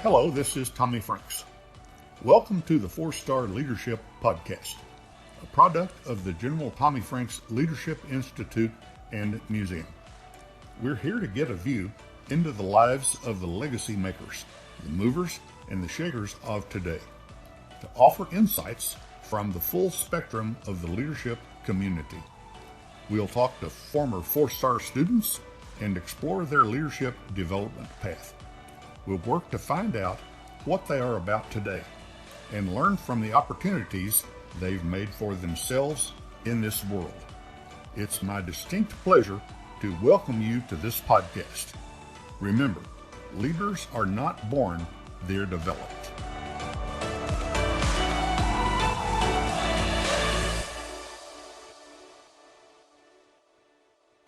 Hello, this is Tommy Franks. Welcome to the 4-Star Leadership Podcast, a product of the General Tommy Franks Leadership Institute and Museum. We're here to get a view into the lives of the legacy makers, the movers and the shakers of today, to offer insights from the full spectrum of the leadership community. We'll talk to former 4-star students and explore their leadership development path. We'll work to find out what they are about today and learn from the opportunities they've made for themselves in this world. It's my distinct pleasure to welcome you to this podcast. Remember, leaders are not born, they're developed.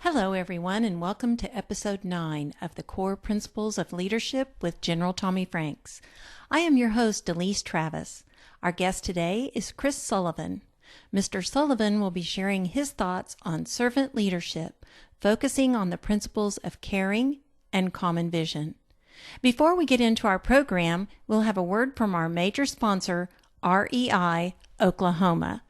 Hello, everyone, and welcome to Episode 9 of the Core Principles of Leadership with General Tommy Franks. I am your host, Delise Travis. Our guest today is Chris Sullivan. Mr. Sullivan will be sharing his thoughts on servant leadership, focusing on the principles of caring and common vision. Before we get into our program, we'll have a word from our major sponsor, REI Oklahoma.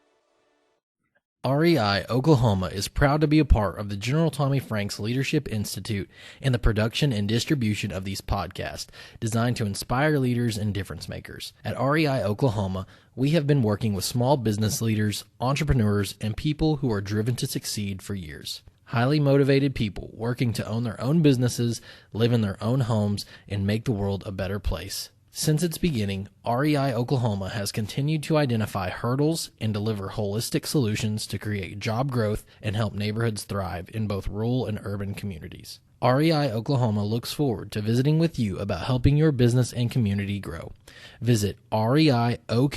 REI Oklahoma is proud to be a part of the General Tommy Franks Leadership Institute and the production and distribution of these podcasts designed to inspire leaders and difference makers. At REI Oklahoma, we have been working with small business leaders, entrepreneurs, and people who are driven to succeed for years. Highly motivated people working to own their own businesses, live in their own homes, and make the world a better place. Since its beginning, REI Oklahoma has continued to identify hurdles and deliver holistic solutions to create job growth and help neighborhoods thrive in both rural and urban communities. REI Oklahoma looks forward to visiting with you about helping your business and community grow. Visit reiok.org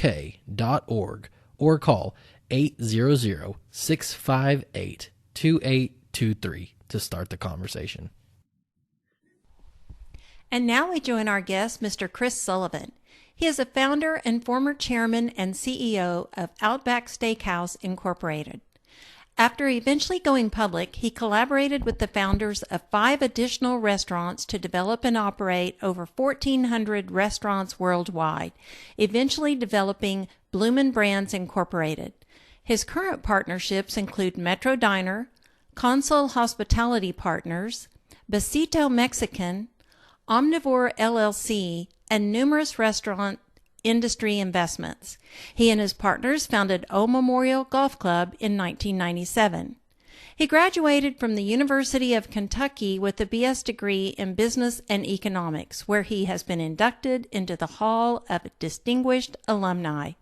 or call 800-658-2823 to start the conversation. And now we join our guest, Mr. Chris Sullivan. He is a founder and former chairman and CEO of Outback Steakhouse, Incorporated. After eventually going public, he collaborated with the founders of 5 additional restaurants to develop and operate over 1,400 restaurants worldwide, eventually developing Bloomin' Brands, Incorporated. His current partnerships include Metro Diner, Consul Hospitality Partners, Besito Mexican, Omnivore LLC, and numerous restaurant industry investments. He and his partners founded O Memorial Golf Club in 1997. He graduated from the University of Kentucky with a BS degree in Business and Economics, where he has been inducted into the Hall of Distinguished Alumni.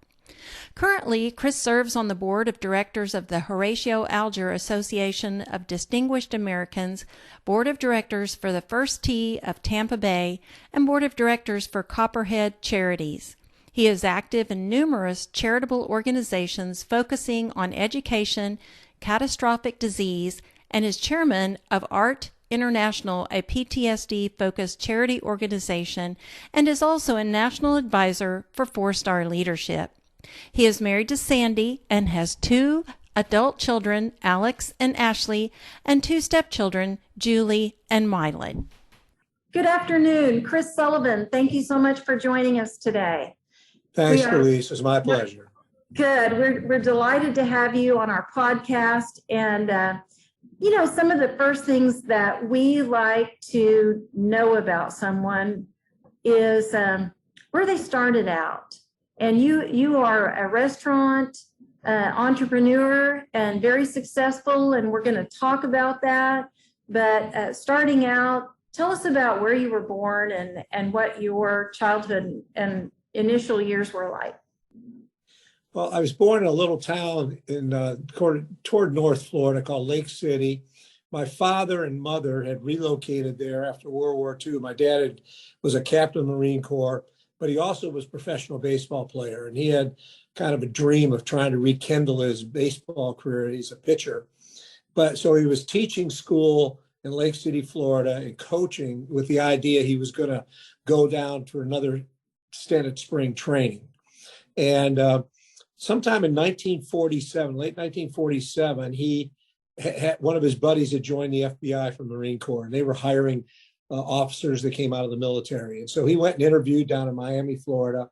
Currently, Chris serves on the board of directors of the Horatio Alger Association of Distinguished Americans, board of directors for the First Tee of Tampa Bay, and board of directors for Copperhead Charities. He is active in numerous charitable organizations focusing on education, catastrophic disease, and is chairman of Art International, a PTSD-focused charity organization, and is also a national advisor for 4-Star Leadership. He is married to Sandy and has 2 adult children, Alex and Ashley, and 2 stepchildren, Julie and Mylon. Good afternoon, Chris Sullivan. Thank you so much for joining us today. Thanks, Louise. It's my pleasure. Good. We're delighted to have you on our podcast. And, some of the first things that we like to know about someone is where they started out. And you are a restaurant entrepreneur and very successful, and we're going to talk about that. But starting out, tell us about where you were born and what your childhood and initial years were like. Well, I was born in a little town in toward North Florida called Lake City. My father and mother had relocated there after World War II. My dad was a captain of the Marine Corps, but he also was a professional baseball player. And he had kind of a dream of trying to rekindle his baseball career. He's a pitcher. But so he was teaching school in Lake City, Florida, and coaching with the idea he was going to go down for another stint at spring training. And sometime in 1947, late 1947, he had one of his buddies had joined the FBI from the Marine Corps, and they were hiring officers that came out of the military. And so he went and interviewed down in Miami, Florida,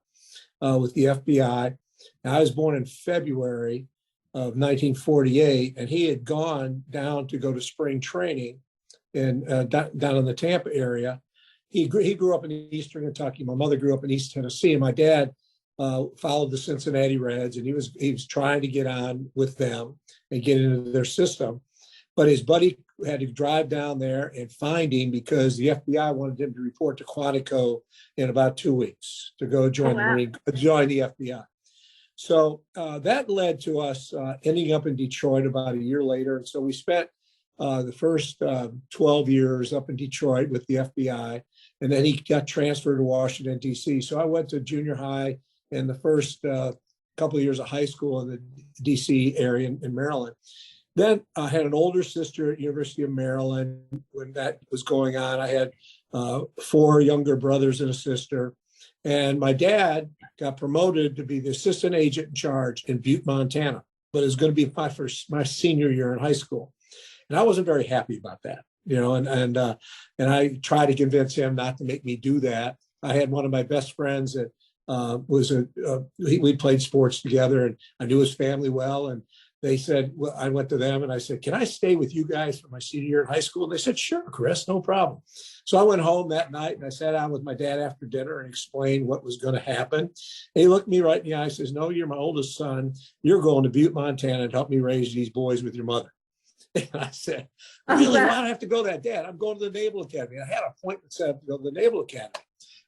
with the FBI. Now, I was born in February of 1948, and he had gone down to go to spring training down in the Tampa area. He grew up in Eastern Kentucky. My mother grew up in East Tennessee, and my dad followed the Cincinnati Reds, and he was trying to get on with them and get into their system. But his buddy had to drive down there and find him because the FBI wanted him to report to Quantico in about 2 weeks to go join the FBI. So that led to us ending up in Detroit about a year later. And so we spent the first 12 years up in Detroit with the FBI, and then he got transferred to Washington, D.C. So I went to junior high and the first couple of years of high school in the D.C. area in Maryland. Then I had an older sister at University of Maryland when that was going on. I had 4 younger brothers and a sister. And my dad got promoted to be the assistant agent in charge in Butte, Montana, but it was going to be my senior year in high school. And I wasn't very happy about that, and I tried to convince him not to make me do that. I had one of my best friends that we played sports together, and I knew his family well. And they said, well, I went to them and I said, can I stay with you guys for my senior year in high school? And they said, sure, Chris, no problem. So I went home that night and I sat down with my dad after dinner and explained what was going to happen. And he looked me right in the eye and says, no, you're my oldest son. You're going to Butte, Montana to help me raise these boys with your mother. And I said, really, why do I have to go that, Dad? I'm going to the Naval Academy. I had an appointment set up to go to the Naval Academy.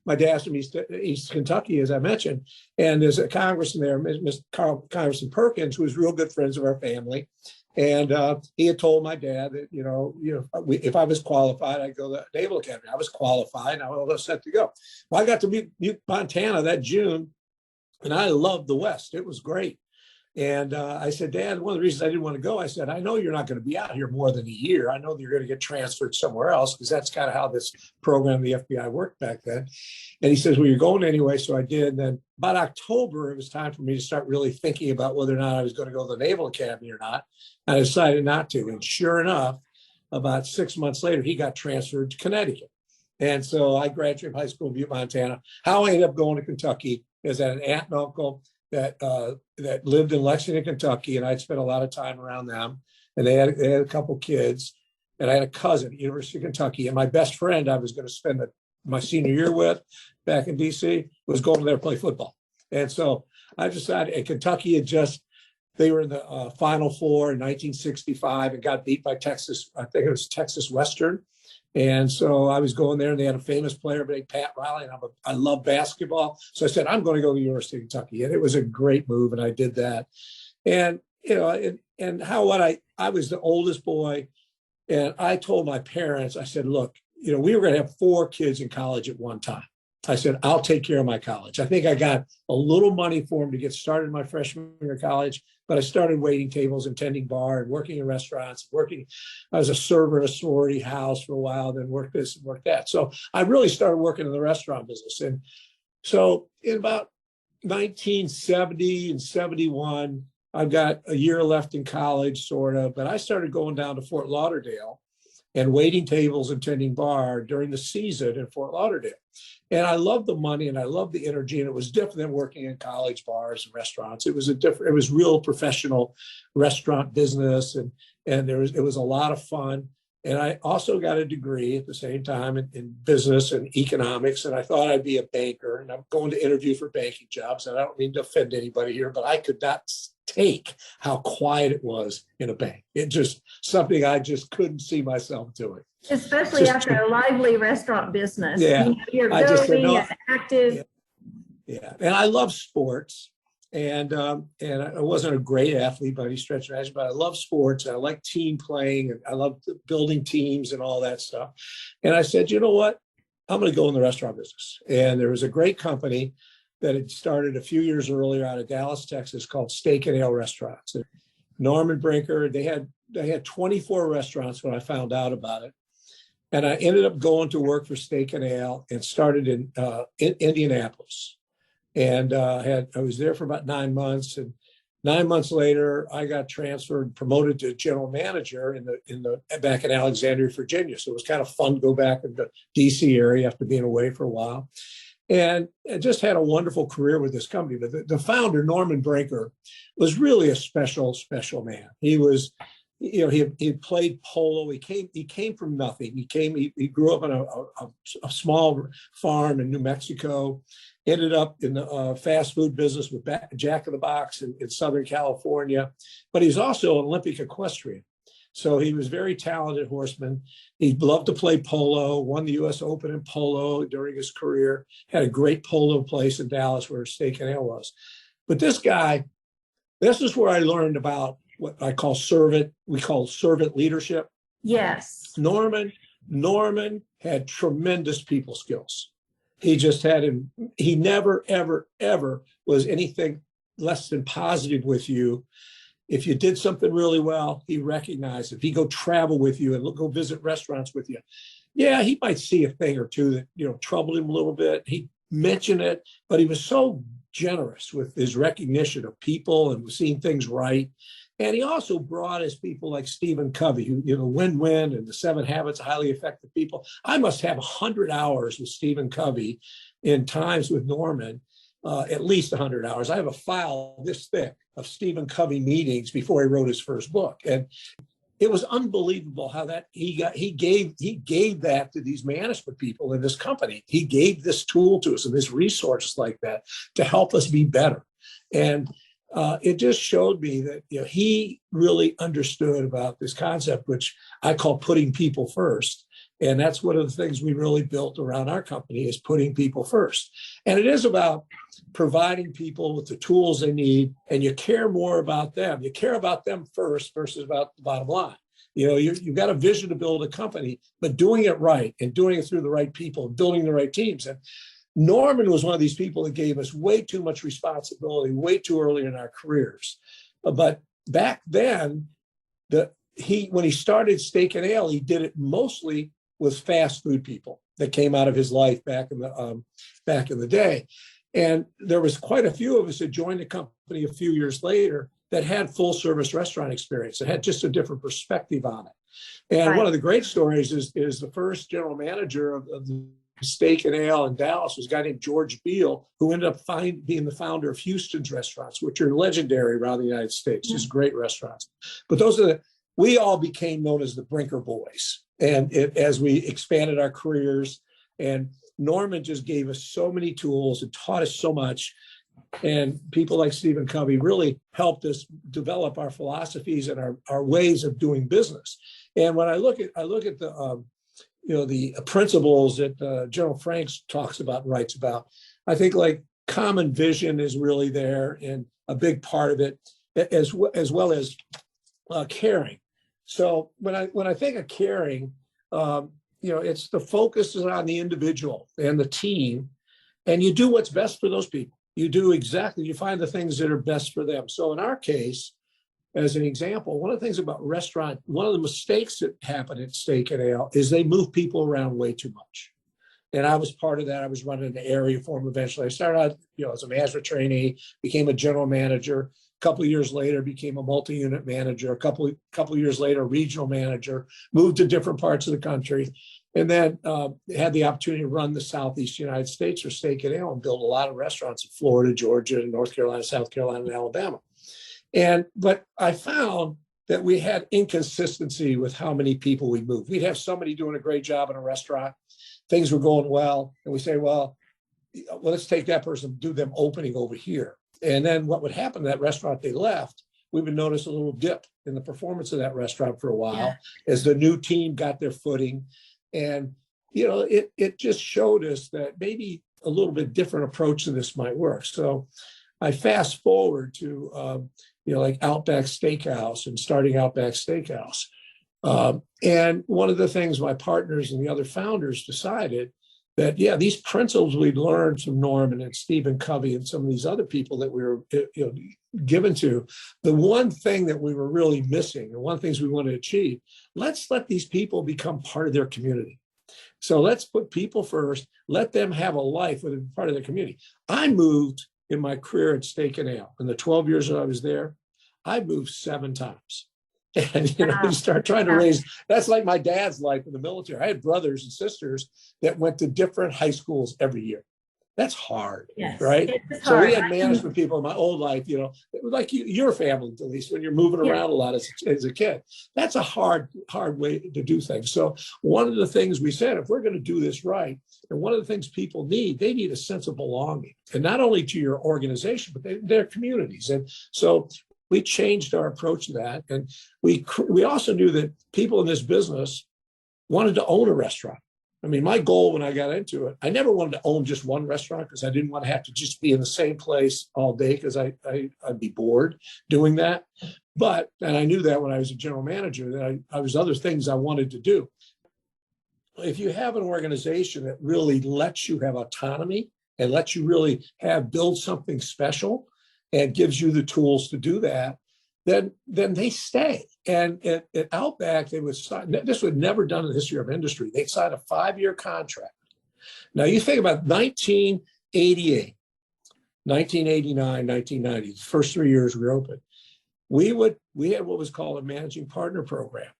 My dad's from East Kentucky, as I mentioned, and there's a congressman there, Congressman Perkins, who was real good friends of our family, and he had told my dad that if I was qualified, I'd go to the Naval Academy. I was qualified, and I was set to go. Well, I got to Butte, Montana that June, and I loved the West. It was great. And I said, Dad, one of the reasons I didn't want to go, I said, I know you're not going to be out here more than a year. I know that you're going to get transferred somewhere else, because that's kind of how this program, the FBI, worked back then. And he says, well, you're going anyway. So I did. And then about October, it was time for me to start really thinking about whether or not I was going to go to the Naval Academy or not. And I decided not to. And sure enough, about 6 months later, he got transferred to Connecticut. And so I graduated high school in Butte, Montana. How I ended up going to Kentucky is at an aunt and uncle that lived in Lexington, Kentucky, and I'd spent a lot of time around them. And they had a couple kids, and I had a cousin at University of Kentucky. And my best friend I was going to spend my senior year with back in D.C. was going there to play football. And so I decided, and Kentucky they were in the Final Four in 1965 and got beat by Texas. I think it was Texas Western. And so I was going there, and they had a famous player named Pat Riley, and I love basketball. So I said, I'm going to go to the University of Kentucky. And it was a great move, and I did that. And, I was the oldest boy, and I told my parents, I said, look, we were going to have 4 kids in college at one time. I said, I'll take care of my college. I think I got a little money for them to get started in my freshman year of college, but I started waiting tables and tending bar and working in restaurants, I was a server at a sorority house for a while, then worked this and worked that. So I really started working in the restaurant business. And so in about 1970 and 71, I've got a year left in college, sort of, but I started going down to Fort Lauderdale and waiting tables and tending bar during the season in Fort Lauderdale. And I loved the money and I loved the energy, and it was different than working in college bars and restaurants. It was real professional restaurant business, and it was a lot of fun. And I also got a degree at the same time in business and economics, and I thought I'd be a banker, and I'm going to interview for banking jobs. And I don't mean to offend anybody here, but I could not take how quiet it was in a bank. It just something I just couldn't see myself doing. Especially after a lively restaurant business. Yeah. You're going and active. Yeah. And I love sports. And I wasn't a great athlete by any stretch of imagination, but I love sports. I like team playing, and I love building teams and all that stuff. And I said, you know what? I'm going to go in the restaurant business. And there was a great company that had started a few years earlier out of Dallas, Texas, called Steak and Ale Restaurants. And Norman Brinker, they had 24 restaurants when I found out about it. And I ended up going to work for Steak and Ale and started in Indianapolis. And I was there for about 9 months. And 9 months later, I got transferred, promoted to general manager back in Alexandria, Virginia. So it was kind of fun to go back in the DC area after being away for a while. And I just had a wonderful career with this company. But the founder, Norman Brinker, was really a special man. He was, he played polo. He came from nothing. He grew up on a small farm in New Mexico, ended up in the fast food business with Jack in the Box in Southern California. But he's also an Olympic equestrian. So he was very talented horseman. He loved to play polo, won the U.S. Open in polo during his career, had a great polo place in Dallas where Steak and Ale was. But this is where I learned about what we call servant leadership. Yes. Norman had tremendous people skills. He just he never, ever, ever was anything less than positive with you. If you did something really well, he recognized it. If he go travel with you and go visit restaurants with you, yeah, he might see a thing or two that, troubled him a little bit. He mentioned it, but he was so generous with his recognition of people and seeing things right. And he also brought his people like Stephen Covey, who, Win-Win and the 7 Habits of Highly Effective People. I must have 100 hours with Stephen Covey in times with Norman, at least 100 hours. I have a file this thick of Stephen Covey meetings before he wrote his first book. And it was unbelievable how that he gave that to these management people in this company. He gave this tool to us and this resources like that to help us be better. And it just showed me that he really understood about this concept, which I call putting people first. And that's one of the things we really built around our company is putting people first. And it is about providing people with the tools they need, and you care more about them. You care about them first versus about the bottom line. You've got a vision to build a company, but doing it right and doing it through the right people, building the right teams. And Norman was one of these people that gave us way too much responsibility way too early in our careers. But back then, when he started Steak and Ale, he did it mostly with fast food people that came out of his life back in the day. And there was quite a few of us that joined the company a few years later that had full service restaurant experience, that had just a different perspective on it. And one of the great stories is the first general manager of the Steak and Ale in Dallas was a guy named George Beal, who ended up being the founder of Houston's restaurants, which are legendary around the United States, just great restaurants. But we all became known as the Brinker Boys. And as we expanded our careers, and Norman just gave us so many tools and taught us so much. And people like Stephen Covey really helped us develop our philosophies and our ways of doing business. And when I look at the the principles that General Franks talks about and writes about, I think like common vision is really there and a big part of it, as well as caring. So when I think of caring, it's the focus is on the individual and the team, and you do what's best for those people. You find the things that are best for them. So in our case, as an example, one of the things about one of the mistakes that happen at Steak and Ale is they move people around way too much. And I was part of that. I was running the area for them eventually. I started out, as a management trainee, became a general manager. A couple of years later, became a multi-unit manager. A couple of years later, regional manager, moved to different parts of the country. And then had the opportunity to run the Southeast United States for Steak and Ale and build a lot of restaurants in Florida, Georgia, North Carolina, South Carolina, and Alabama. But I found that we had inconsistency with how many people we moved. We'd have somebody doing a great job in a restaurant. Things were going well. And we say, well, let's take that person, do them opening over here. And then what would happen to that restaurant they left, we would notice a little dip in the performance of that restaurant for a while as the new team got their footing. And, it just showed us that maybe a little bit different approach to this might work. So I fast forward to, like Outback Steakhouse and starting Outback Steakhouse. And one of the things my partners and the other founders decided that, these principles we'd learned from Norman and Stephen Covey and some of these other people that we were given to, the one thing that we were really missing and one of the things we wanted to achieve, let's let these people become part of their community. So let's put people first, let them have a life with a part of their community. I moved in my career at Steak and Ale. In the 12 years that I was there, I moved 7 times. And, you start trying to raise, that's like my dad's life in the military. I had brothers and sisters that went to different high schools every year. That's hard, right? So we had management people in my old life, like your family, at least, when you're moving around a lot as a kid. That's a hard way to do things. So one of the things we said, if we're going to do this right, and one of the things people need, they need a sense of belonging, and not only to your organization, but their communities. And so we changed our approach to that. And we also knew that people in this business wanted to own a restaurant. I mean, my goal when I got into it, I never wanted to own just one restaurant because I didn't want to have to just be in the same place all day because I'd be bored doing that. And I knew that when I was a general manager, that I was other things I wanted to do. If you have an organization that really lets you have autonomy and lets you really build something special and gives you the tools to do that, then they stay. And at Outback, this was never done in the history of industry. They signed a 5-year contract. Now you think about 1988, 1989, 1990, the first 3 years we were open. We had what was called a managing partner program.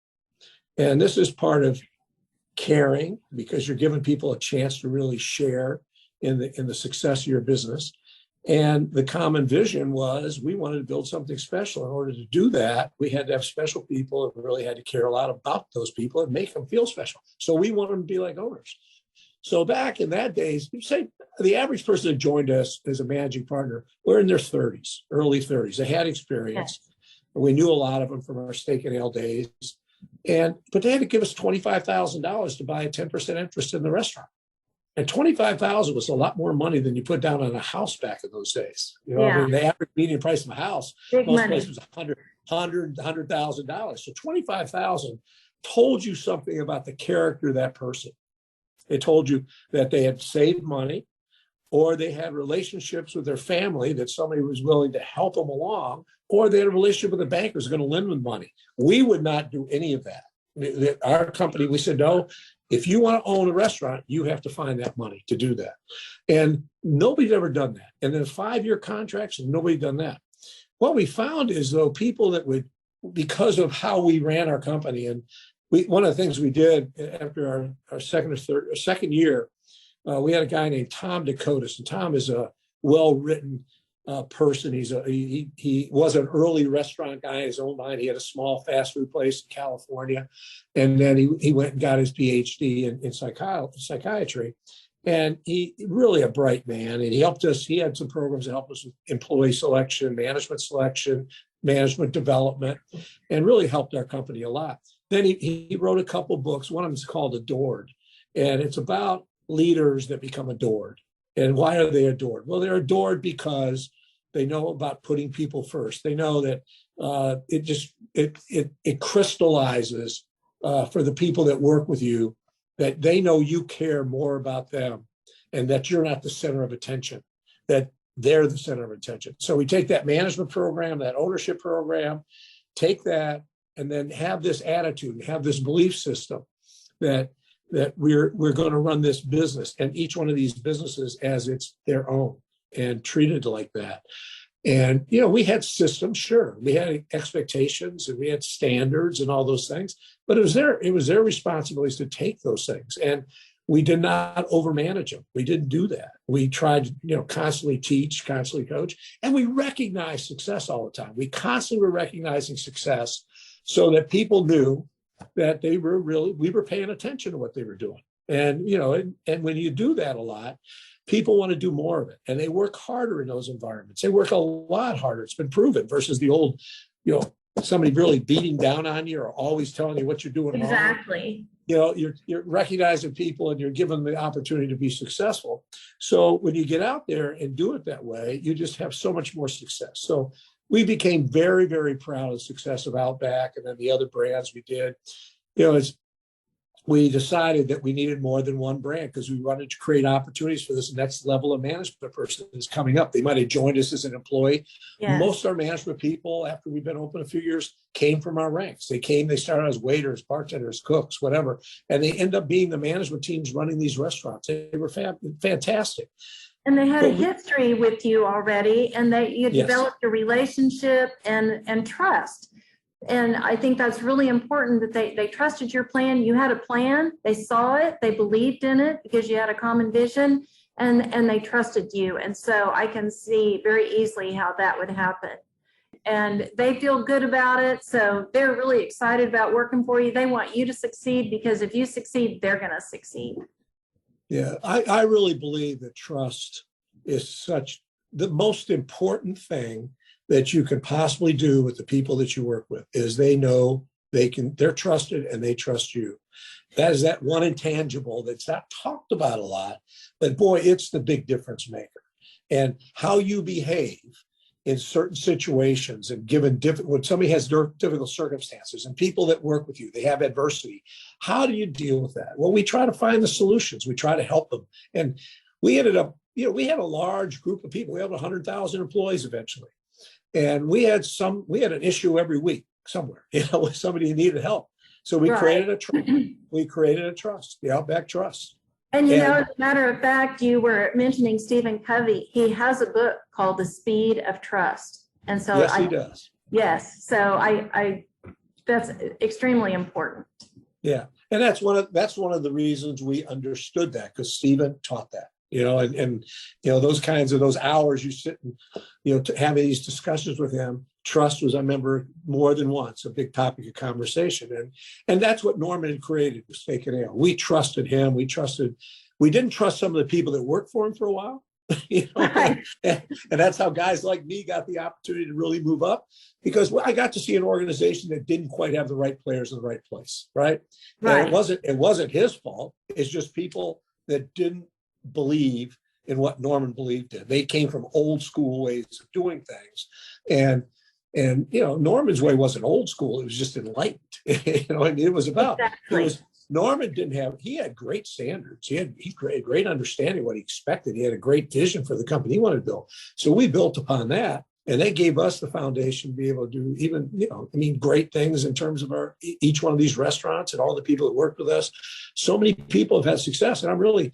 And this is part of caring, because you're giving people a chance to really share in the success of your business. And the common vision was we wanted to build something special. In order to do that, we had to have special people and really had to care a lot about those people and make them feel special. So we wanted them to be like owners. So back in that days, you say the average person that joined us as a managing partner were in their 30s, early 30s. They had experience. And we knew a lot of them from our Steak and Ale days. But they had to give us $25,000 to buy a 10% interest in the restaurant. And $25,000 was a lot more money than you put down on a house back in those days. I mean, the average median price of a house, most places was $100,000. So $25,000 told you something about the character of that person. It told you that they had saved money, or they had relationships with their family, that somebody was willing to help them along, or they had a relationship with a banker who's going to lend them money. We would not do any of that. Our company, we said, no, if you want to own a restaurant, you have to find that money to do that. And nobody's ever done that. And then 5-year contracts, and nobody done that. What we found is, though, people that would, because of how we ran our company, and one of the things we did after our second year, we had a guy named Tom Dakotas, and Tom is a well-written person. He was an early restaurant guy in his own mind. He had a small fast food place in California, and then he went and got his PhD in psychiatry. And he really a bright man, and he helped us. He had some programs that helped us with employee selection, management development, and really helped our company a lot. Then he wrote a couple books. One of them is called Adored, and it's about leaders that become adored. And why are they adored? Well, they're adored because they know about putting people first. They know that it crystallizes for the people that work with you, that they know you care more about them, and that you're not the center of attention, that they're the center of attention. So we take that management program, that ownership program, take that, and then have this attitude, have this belief system that we're going to run this business, and each one of these businesses as it's their own, and treat it like that. And, we had systems, sure. We had expectations, and we had standards and all those things, but it was their responsibilities to take those things. And we did not overmanage them. We didn't do that. We tried to, constantly teach, constantly coach, and we recognized success all the time. We constantly were recognizing success so that people knew that we were paying attention to what they were doing. And, and when you do that a lot, people want to do more of it, and they work harder in those environments. They work a lot harder. It's been proven versus the old, somebody really beating down on you or always telling you what you're doing wrong. Exactly. You're recognizing people, and you're giving them the opportunity to be successful. So when you get out there and do it that way, you just have so much more success. So we became very, very proud of the success of Outback, and then the other brands we did. We decided that we needed more than one brand because we wanted to create opportunities for this next level of management person that's coming up. They might have joined us as an employee. Yes. Most of our management people, after we've been open a few years, came from our ranks. They started as waiters, bartenders, cooks, whatever, and they end up being the management teams running these restaurants. They were fantastic. And they had a history with you already, and you developed a relationship and trust. And I think that's really important that they trusted your plan. You had a plan, they saw it, they believed in it because you had a common vision, and they trusted you. And so I can see very easily how that would happen. And they feel good about it. So they're really excited about working for you. They want you to succeed because if you succeed, they're going to succeed. Yeah, I really believe that trust is the most important thing that you can possibly do with the people that you work with is they know they're trusted and they trust you. That is that one intangible that's not talked about a lot, but boy, it's the big difference maker. And how you behave in certain situations and when somebody has difficult circumstances and people that work with you, they have adversity. How do you deal with that? Well, we try to find the solutions. We try to help them. And we ended up, we had a large group of people. We had 100,000 employees eventually. And we had an issue every week somewhere, with somebody who needed help. So we created a trust, the Outback Trust. And as a matter of fact, you were mentioning Stephen Covey. He has a book called The Speed of Trust. And so yes, he does. Yes. So I that's extremely important. Yeah. And that's one of the reasons we understood that, because Stephen taught that. And those hours you sit and, having these discussions with him, trust was, I remember more than once, a big topic of conversation. And that's what Norman had created with Steak and Ale. We trusted him. We didn't trust some of the people that worked for him for a while, Right. and that's how guys like me got the opportunity to really move up, because I got to see an organization that didn't quite have the right players in the right place. Right. Right. And it wasn't his fault. It's just people that didn't believe in what Norman believed in. They came from old school ways of doing things. And Norman's way wasn't old school. It was just enlightened. It was about, Norman he had great standards. He had great understanding of what he expected. He had a great vision for the company he wanted to build. So we built upon that. And they gave us the foundation to be able to do even, great things in terms of each one of these restaurants and all the people that worked with us. So many people have had success. And I'm really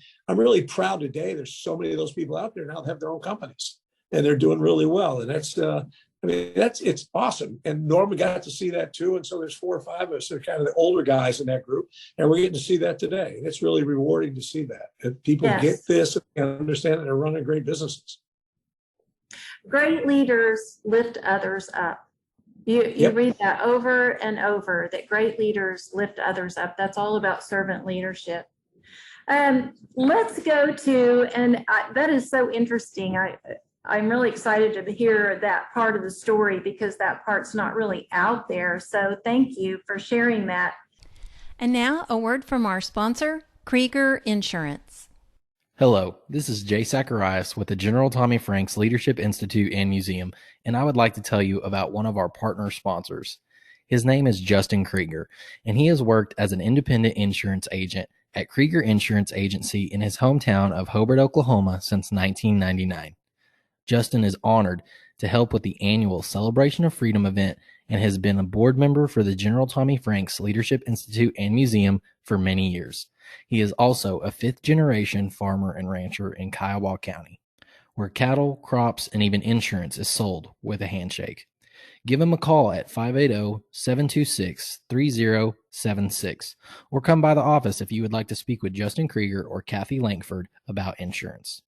proud today. There's so many of those people out there now that have their own companies and they're doing really well. And it's awesome. And Norman got to see that too. And so there's 4 or 5 of us that are kind of the older guys in that group. And we're getting to see that today. And it's really rewarding to see that. And people get this and understand that they're running great businesses. Great leaders lift others up. You read that over and over, that great leaders lift others up. That's all about servant leadership. Let's go to, that is so interesting. I'm really excited to hear that part of the story because that part's not really out there. So thank you for sharing that. And now a word from our sponsor, Krieger Insurance. Hello, this is Jay Zacharias with the General Tommy Franks Leadership Institute and Museum, and I would like to tell you about one of our partner sponsors. His name is Justin Krieger, and he has worked as an independent insurance agent at Krieger Insurance Agency in his hometown of Hobart, Oklahoma since 1999. Justin is honored to help with the annual Celebration of Freedom event and has been a board member for the General Tommy Franks Leadership Institute and Museum for many years. He is also a 5th-generation farmer and rancher in Kiowa County, where cattle, crops, and even insurance is sold with a handshake. Give him a call at 580-726-3076 or come by the office if you would like to speak with Justin Krieger or Kathy Langford about insurance.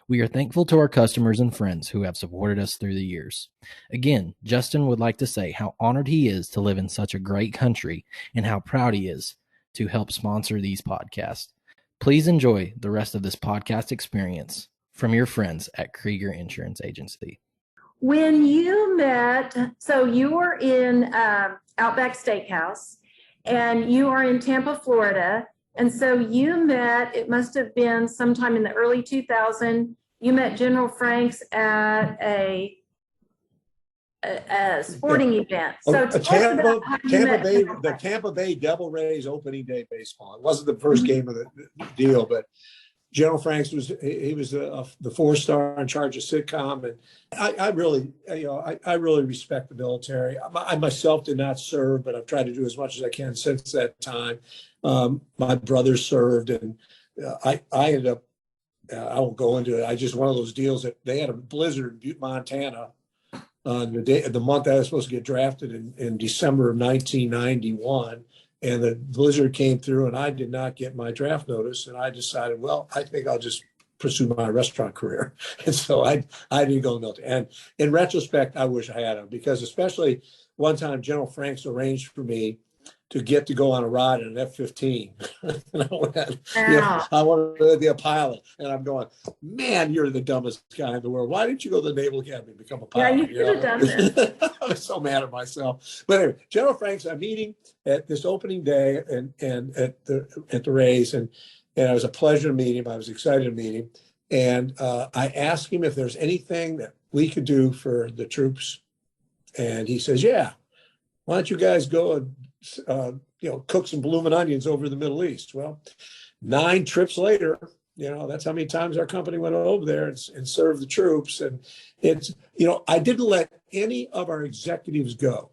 We are thankful to our customers and friends who have supported us through the years. Again, Justin would like to say how honored he is to live in such a great country and how proud he is to help sponsor these podcasts. Please enjoy the rest of this podcast experience from your friends at Krieger Insurance Agency. When you met, so you were in Outback Steakhouse and you are in Tampa, Florida. And so you met, it must have been sometime in the early 2000s, you met General Franks at a sporting event. So the Tampa Bay Devil Rays opening day baseball. It wasn't the first game of the deal, but General Franks was the 4-star in charge of sitcom, and I really respect the military. I myself did not serve, but I've tried to do as much as I can since that time. My brother served, and I ended up I won't go into it. I just, one of those deals that they had a blizzard in Butte, Montana, the month I was supposed to get drafted in December of 1991. And the blizzard came through and I did not get my draft notice. And I decided, well, I think I'll just pursue my restaurant career. And so I didn't go military. And in retrospect, I wish I had him, because especially one time General Franks arranged for me to get to go on a ride in an F-15. And I wanted to be a pilot. And I'm going, man, you're the dumbest guy in the world. Why didn't you go to the Naval Academy and become a pilot? Yeah, you could have done this. I was so mad at myself. But anyway, General Franks, I'm meeting at this opening day and at the Rays. And it was a pleasure to meet him. I was excited to meet him. And I asked him if there's anything that we could do for the troops. And he says, yeah, why don't you guys go and cook some bloomin' onions over the Middle East? Well, 9 trips later, that's how many times our company went over there and served the troops. And it's, I didn't let any of our executives go.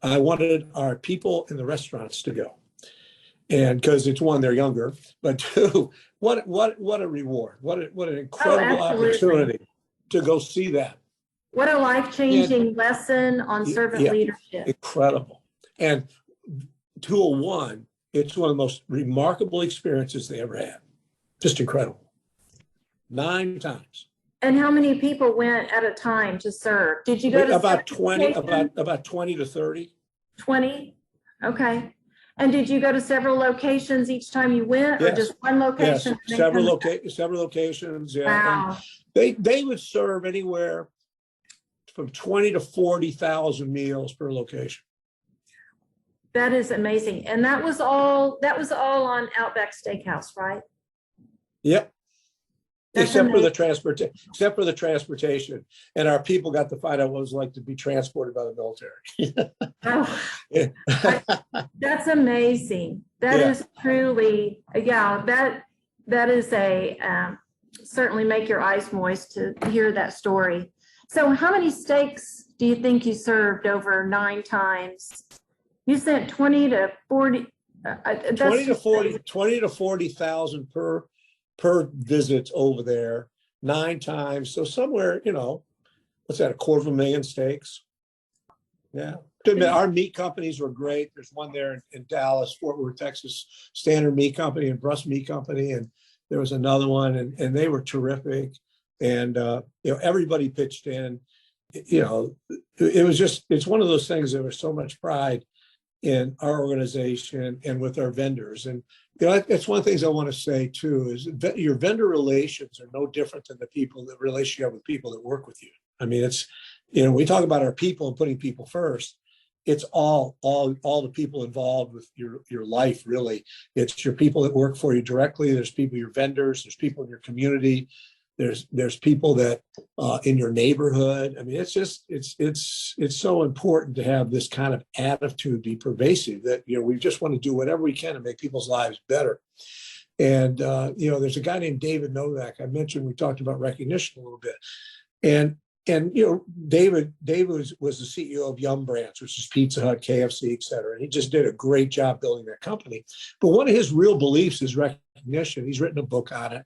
I wanted our people in the restaurants to go. And because it's, one, they're younger, but 2, what a reward. What an incredible opportunity to go see that. What a life-changing lesson on servant leadership. Incredible. And 201, it's one of the most remarkable experiences they ever had. Just incredible. 9 times. And how many people went at a time to serve? Did you go to about 20, about 20 to 30. 20? Okay. And did you go to several locations each time you went, or just one location? Yes, several locations. Yeah. Wow. And they would serve anywhere from 20 to 40,000 meals per location. That is amazing. And that was all on Outback Steakhouse, right? Yep. Except for the transportation. And our people got to find out what it was like to be transported by the military. That's amazing. That is truly, that is a certainly make your eyes moist to hear that story. So how many steaks do you think you served over 9 times? You sent 20 to 40. 20 to 40,000 per visit over there, 9 times. So somewhere, what's that, 250,000 steaks? Yeah. Our meat companies were great. There's one there in Dallas, Fort Worth, Texas, Standard Meat Company and Brust Meat Company. And there was another one, and they were terrific. And, everybody pitched in. It was just, it's one of those things. There was so much pride in our organization and with our vendors. And that's one of the things I want to say too, is that your vendor relations are no different than the relationship you have with people that work with you. I mean, it's, we talk about our people and putting people first. It's all the people involved with your life, really. It's your people that work for you directly. There's people, your vendors, there's people in your community. There's people that in your neighborhood. I mean, it's just, it's so important to have this kind of attitude be pervasive, that, we just want to do whatever we can to make people's lives better. And, there's a guy named David Novak. I mentioned, we talked about recognition a little bit. And David was the CEO of Yum Brands, which is Pizza Hut, KFC, et cetera. And he just did a great job building that company. But one of his real beliefs is recognition. He's written a book on it.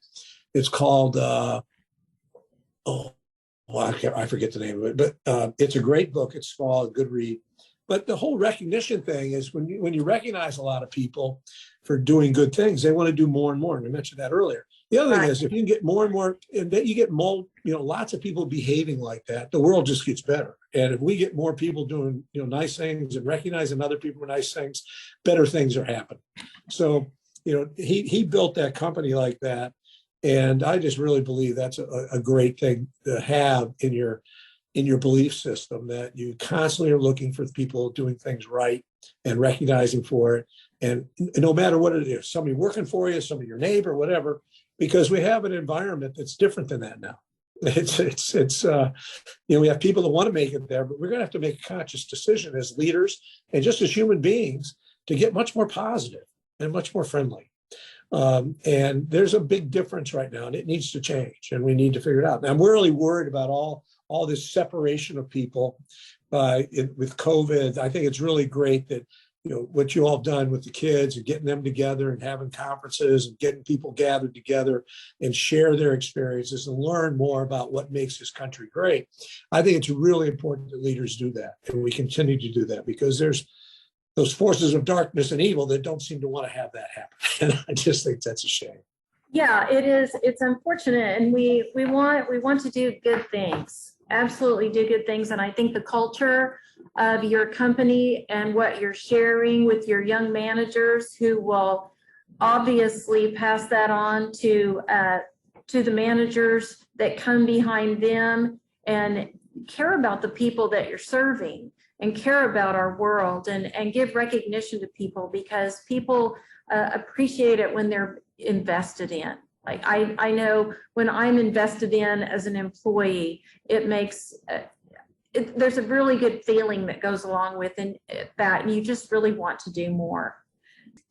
It's called, I forget the name of it, but it's a great book. It's small, a good read. But the whole recognition thing is when you recognize a lot of people for doing good things, they want to do more and more. And I mentioned that earlier. The other thing is, if you can get more and more, and that you get more, lots of people behaving like that, the world just gets better. And if we get more people doing, nice things and recognizing other people for nice things, better things are happening. So, he built that company like that. And I just really believe that's a great thing to have in your belief system, that you constantly are looking for people doing things right and recognizing for it. And no matter what it is, somebody working for you, somebody your neighbor, whatever, because we have an environment that's different than that now. We have people that want to make it there, but we're going to have to make a conscious decision as leaders and just as human beings to get much more positive and much more friendly. And there's a big difference right now, and it needs to change, and we need to figure it out. And I'm really worried about all this separation of people with COVID. I think it's really great that what you all have done with the kids and getting them together and having conferences and getting people gathered together and share their experiences and learn more about what makes this country great. I think it's really important that leaders do that, and we continue to do that, because there's those forces of darkness and evil that don't seem to want to have that happen. And I just think that's a shame. Yeah, it is. It's unfortunate, and we want to do good things. Absolutely do good things. And I think the culture of your company and what you're sharing with your young managers, who will obviously pass that on to the managers that come behind them, and care about the people that you're serving and care about our world, and give recognition to people, because people appreciate it when they're invested in. Like I know when I'm invested in as an employee, it makes, there's a really good feeling that goes along with that, and you just really want to do more.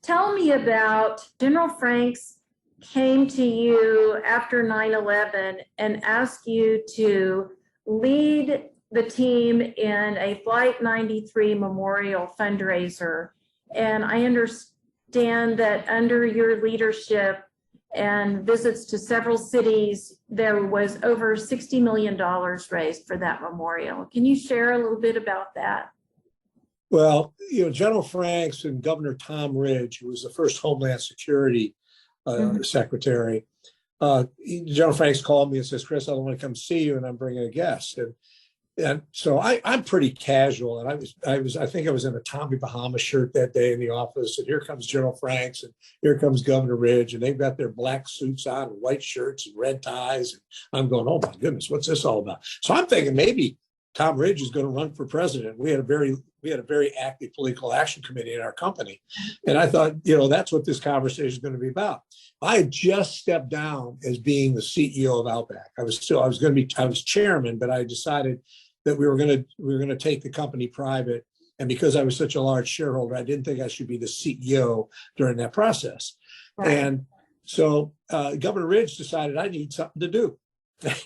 Tell me about General Franks came to you after 9/11 and asked you to lead the team in a Flight 93 memorial fundraiser. And I understand that under your leadership and visits to several cities, there was over $60 million raised for that memorial. Can you share a little bit about that? Well, General Franks and Governor Tom Ridge, who was the first Homeland Security Secretary, General Franks called me and says, "Chris, I want to come see you, and I'm bringing a guest." And so I'm pretty casual, and I think I was in a Tommy Bahama shirt that day in the office, and here comes General Franks, and here comes Governor Ridge, and they've got their black suits on and white shirts and red ties, and I'm going, "Oh my goodness, what's this all about?" So I'm thinking maybe Tom Ridge is going to run for president. We had a very active political action committee in our company, and I thought, that's what this conversation is going to be about. I had just stepped down as being the CEO of Outback. I was chairman, but I decided that we were going to take the company private. And because I was such a large shareholder, I didn't think I should be the CEO during that process. Right. And so Governor Ridge decided I need something to do.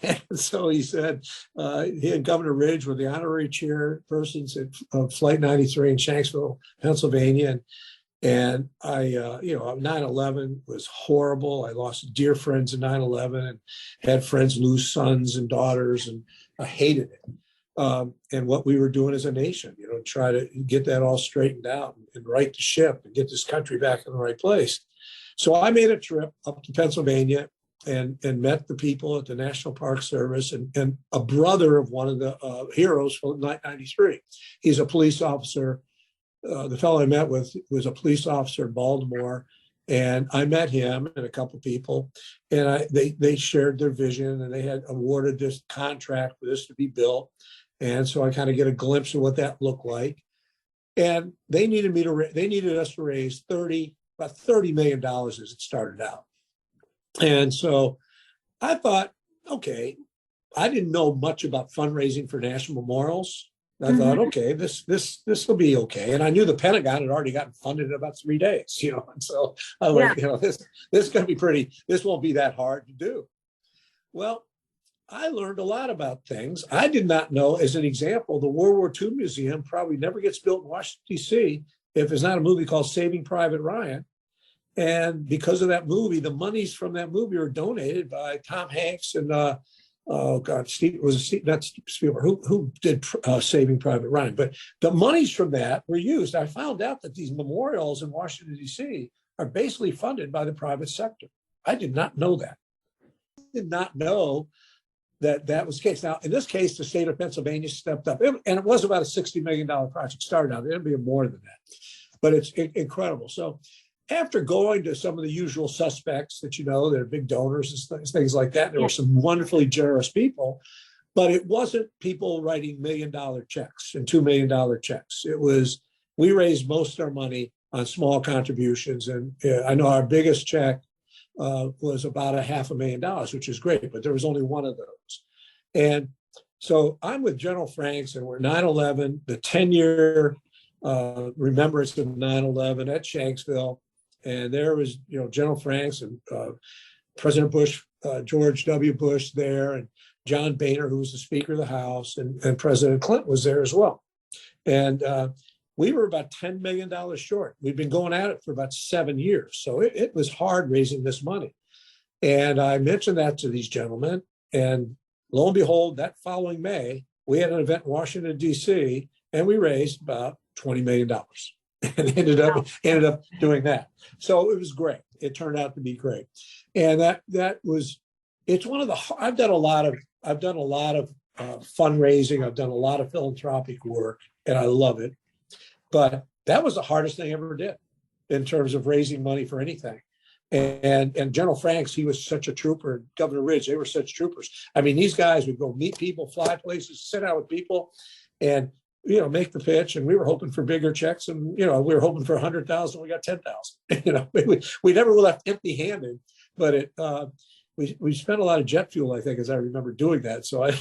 And so he said, he and Governor Ridge were the honorary chairpersons of Flight 93 in Shanksville, Pennsylvania. And I 9/11 was horrible. I lost dear friends in 9/11 and had friends lose sons and daughters, and I hated it. And what we were doing as a nation, try to get that all straightened out and right the ship and get this country back in the right place. So I made a trip up to Pennsylvania and met the people at the National Park Service and a brother of one of the heroes from 93. He's a police officer. The fellow I met with was a police officer in Baltimore, and I met him and a couple of people, and they shared their vision, and they had awarded this contract for this to be built. And so I kind of get a glimpse of what that looked like. And they needed us to raise about $30 million as it started out. And so I thought, okay, I didn't know much about fundraising for national memorials. I thought, okay, this will be okay. And I knew the Pentagon had already gotten funded in about 3 days, And so I was like, this is going to be this won't be that hard to do. Well, I learned a lot about things. I did not know, as an example, the World War II Museum probably never gets built in Washington, D.C. if there's not a movie called Saving Private Ryan. And because of that movie, the monies from that movie were donated by Tom Hanks and, not Spielberg, who did Saving Private Ryan. But the monies from that were used. I found out that these memorials in Washington, D.C. are basically funded by the private sector. I did not know that. I did not know that was the case. Now, in this case, the state of Pennsylvania stepped up, and it was about a $60 million project started out. It'll be more than that, but it's incredible. So after going to some of the usual suspects that that are big donors and things like that, there were some wonderfully generous people, but it wasn't people writing $1 million checks and $2 million checks. It was, we raised most of our money on small contributions. And I know our biggest check was about $500,000, which is great, but there was only one of those. And so I'm with General Franks, and we're 9/11, the 10-year remembrance of 9/11 at Shanksville. And there was, General Franks and President Bush, George W. Bush there, and John Boehner, who was the Speaker of the House, and President Clinton was there as well. And we were about $10 million short. We'd been going at it for about 7 years. So it was hard raising this money. And I mentioned that to these gentlemen. And lo and behold, that following May, we had an event in Washington, D.C., and we raised about $20 million and ended up doing that. So it was great. It turned out to be great. And it's one of the, I've done a lot of fundraising. I've done a lot of philanthropic work, and I love it. But that was the hardest thing I ever did in terms of raising money for anything. And General Franks, he was such a trooper, and Governor Ridge, they were such troopers. I mean, these guys would go meet people, fly places, sit out with people, and make the pitch. And we were hoping for bigger checks, and we were hoping for 100,000. We got 10,000. We never were left empty-handed, but we spent a lot of jet fuel, I think, as I remember doing that. So it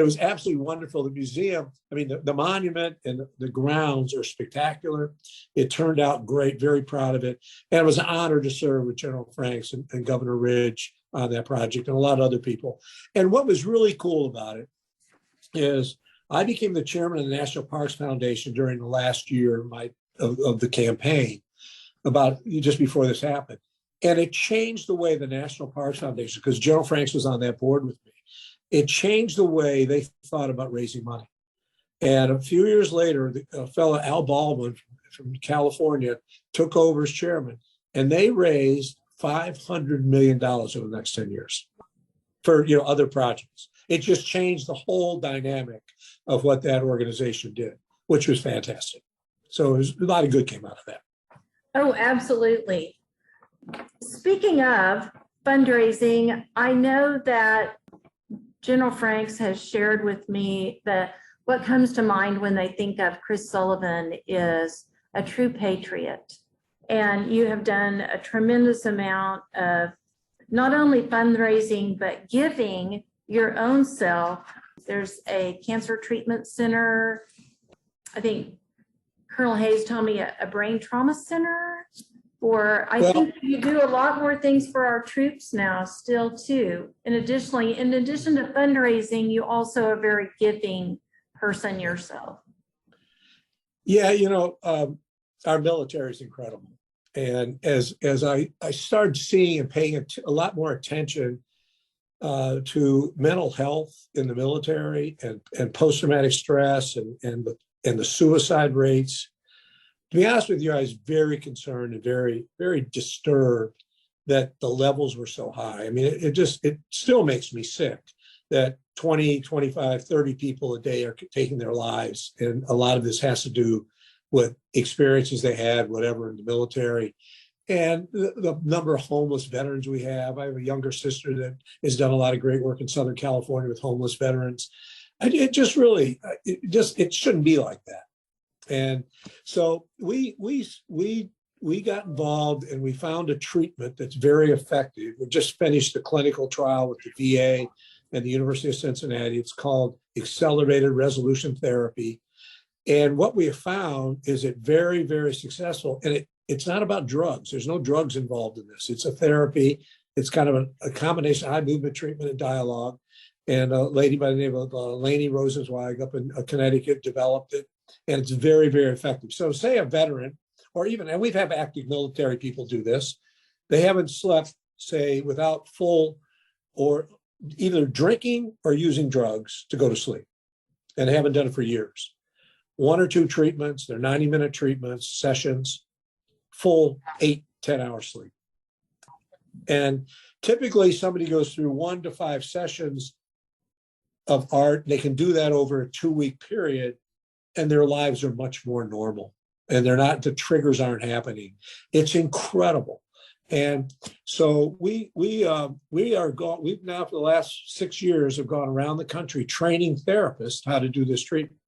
was absolutely wonderful. The museum, I mean, the monument and the grounds are spectacular. It turned out great, very proud of it. And it was an honor to serve with General Franks and Governor Ridge on that project, and a lot of other people. And what was really cool about it is I became the chairman of the National Parks Foundation during the last year of the campaign, about just before this happened. And it changed the way the National Parks Foundation, because General Franks was on that board with me, it changed the way they thought about raising money. And a few years later, a fellow, Al Baldwin from California, took over as chairman, and they raised $500 million over the next 10 years for other projects. It just changed the whole dynamic of what that organization did, which was fantastic. So a lot of good came out of that. Oh, absolutely. Speaking of fundraising, I know that General Franks has shared with me that what comes to mind when they think of Chris Sullivan is a true patriot. And you have done a tremendous amount of not only fundraising, but giving your own self. There's a cancer treatment center. I think Colonel Hayes told me a brain trauma center. I think you do a lot more things for our troops now still too. And additionally, in addition to fundraising, you also are a very giving person yourself. Yeah, our military is incredible. And as I started seeing and paying a lot more attention to mental health in the military and post-traumatic stress and the suicide rates, to be honest with you, I was very concerned and very, very disturbed that the levels were so high. I mean, it still makes me sick that 20, 25, 30 people a day are taking their lives. And a lot of this has to do with experiences they had, whatever, in the military. And the number of homeless veterans we have. I have a younger sister that has done a lot of great work in Southern California with homeless veterans. It shouldn't be like that. And so we got involved, and we found a treatment that's very effective. We just finished the clinical trial with the VA and the University of Cincinnati. It's called accelerated resolution therapy. And what we have found is it very, very successful. And it's not about drugs. There's no drugs involved in this. It's a therapy. It's kind of a combination of eye movement treatment and dialogue. And a lady by the name of Lainey Rosenzweig up in Connecticut developed it. And it's very, very effective. So say a veteran, or even, and we've had active military people do this, they haven't slept, say, without full or either drinking or using drugs to go to sleep. And they haven't done it for years. 1 or 2 treatments, they're 90-minute treatments, sessions, full 8-10 hour sleep. And typically somebody goes through 1 to 5 sessions of art. They can do that over a 2-week period, and their lives are much more normal, and the triggers aren't happening. It's incredible. And so we've now for the last 6 years have gone around the country training therapists how to do this treatment.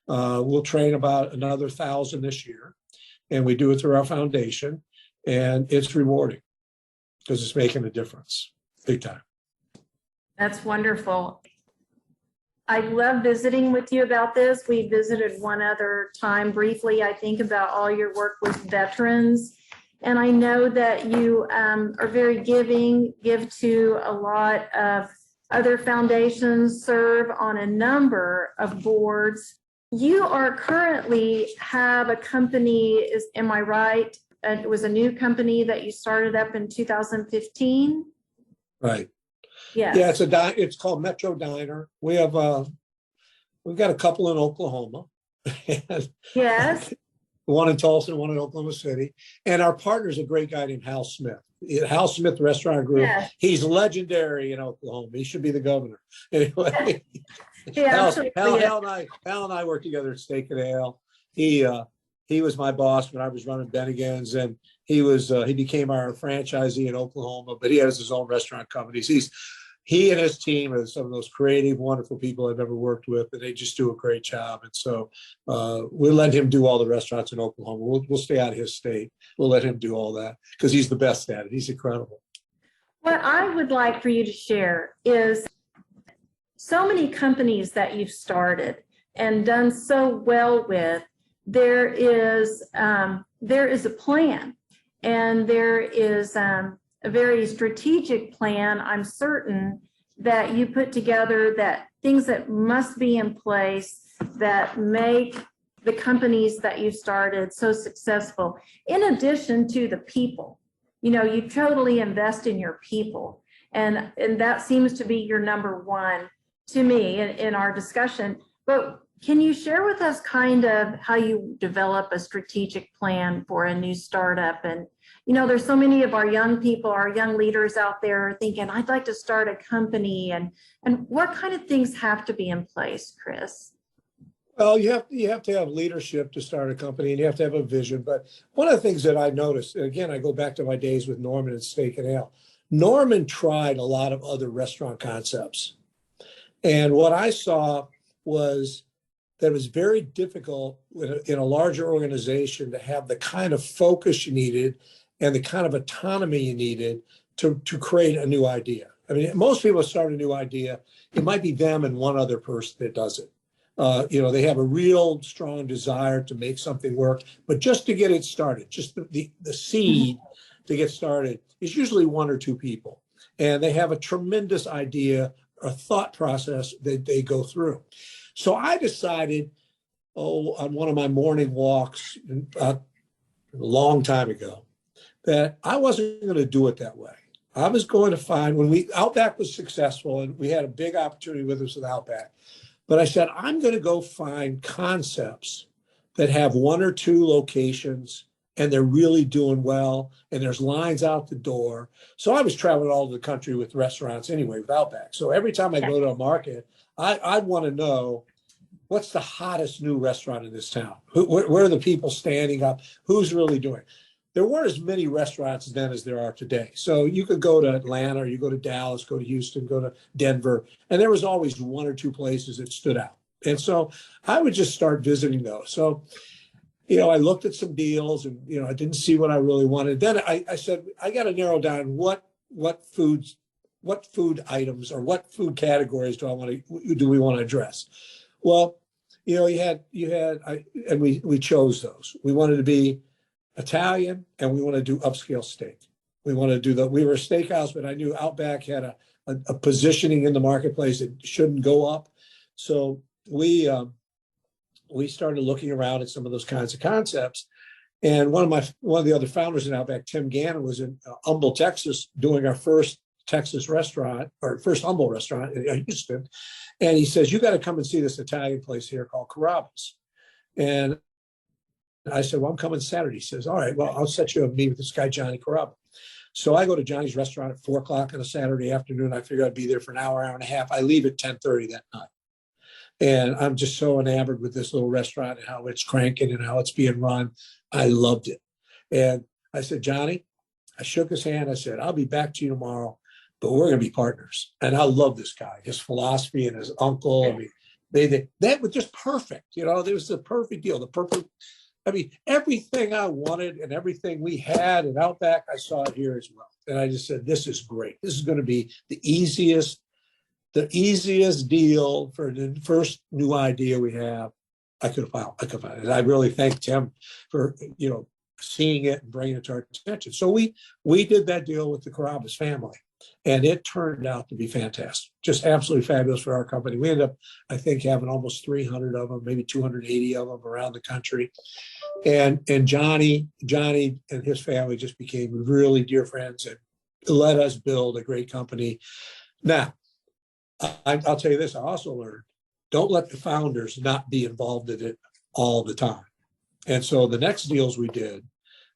We'll train about another 1,000 this year, and we do it through our foundation, and it's rewarding because it's making a difference big time. That's wonderful. I love visiting with you about this. We visited one other time briefly, I think, about all your work with veterans. And I know that you are very giving, give to a lot of other foundations, serve on a number of boards. You are currently have a company, am I right? It was a new company that you started up in 2015? Right. Yes. Yeah, it's called Metro Diner. We've got a couple in Oklahoma. Yes. One in Tulsa and one in Oklahoma City. And our partner's a great guy named Hal Smith. Hal Smith Restaurant Group. Yes. He's legendary in Oklahoma. He should be the governor. Anyway, Yeah, Hal and I worked together at Steak and Ale. He was my boss when I was running Bennigan's, and he became our franchisee in Oklahoma, but he has his own restaurant companies. He and his team are some of those creative, wonderful people I've ever worked with, and they just do a great job. And so we'll let him do all the restaurants in Oklahoma. We'll stay out of his state. We'll let him do all that because he's the best at it. He's incredible. What I would like for you to share is so many companies that you've started and done so well with. There is a plan, and there is a very strategic plan, I'm certain, that you put together, that things that must be in place that make the companies that you started so successful, in addition to the people. You totally invest in your people, and that seems to be your number one to me in our discussion. But can you share with us kind of how you develop a strategic plan for a new startup? And, there's so many of our young people, our young leaders out there thinking, I'd like to start a company. And what kind of things have to be in place, Chris? Well, you have to have leadership to start a company, and you have to have a vision. But one of the things that I noticed, and again, I go back to my days with Norman and Steak and Ale. Norman tried a lot of other restaurant concepts. And what I saw was that it was very difficult in a larger organization to have the kind of focus you needed and the kind of autonomy you needed to create a new idea. I mean, most people start a new idea, it might be them and one other person that does it. They have a real strong desire to make something work, but just to get it started, just the seed to get started is usually one or two people. And they have a tremendous idea, a thought process that they go through. So I decided, on one of my morning walks a long time ago, that I wasn't going to do it that way. I was going to find, Outback was successful and we had a big opportunity with us with Outback, but I said, I'm going to go find concepts that have one or two locations and they're really doing well and there's lines out the door. So I was traveling all over the country with restaurants anyway with Outback. So every time I go to a market, I'd want to know, what's the hottest new restaurant in this town? Where are the people standing up? Who's really doing it? There weren't as many restaurants then as there are today. So you could go to Atlanta, or you go to Dallas, go to Houston, go to Denver, and there was always one or two places that stood out. And so I would just start visiting those. So, I looked at some deals and, I didn't see what I really wanted. Then I said, I got to narrow down what food items or what food categories do we want to address? Well, we chose those. We wanted to be Italian and we want to do upscale steak. We want to do we were a steakhouse, but I knew Outback had a positioning in the marketplace that shouldn't go up. So we started looking around at some of those kinds of concepts. And one of the other founders in Outback, Tim Gannon, was in Humble, Texas, doing our first Texas restaurant, or first humble restaurant in Houston. And he says, you got to come and see this Italian place here called Carrabba's. And I said, well, I'm coming Saturday. He says, all right, well, I'll set you a meet with this guy, Johnny Carrabba. So I go to Johnny's restaurant at 4:00 on a Saturday afternoon. I figure I'd be there for an hour and a half. I leave at 10:30 that night. And I'm just so enamored with this little restaurant and how it's cranking and how it's being run. I loved it. And I said, Johnny, I shook his hand. I said, I'll be back to you tomorrow, but we're going to be partners. And I love this guy, his philosophy and his uncle. I mean, that was just perfect. There was the perfect deal, everything I wanted and everything we had at Outback, I saw it here as well. And I just said, this is great. This is going to be the easiest deal for the first new idea we have. I could have found it. And I really thank Tim for, seeing it and bringing it to our attention. So we did that deal with the Carrabba's family. And it turned out to be fantastic, just absolutely fabulous for our company. We ended up, I think, having almost 300 of them, maybe 280 of them around the country. And Johnny and his family just became really dear friends and let us build a great company. Now, I'll tell you this, I also learned, don't let the founders not be involved in it all the time. And so the next deals we did,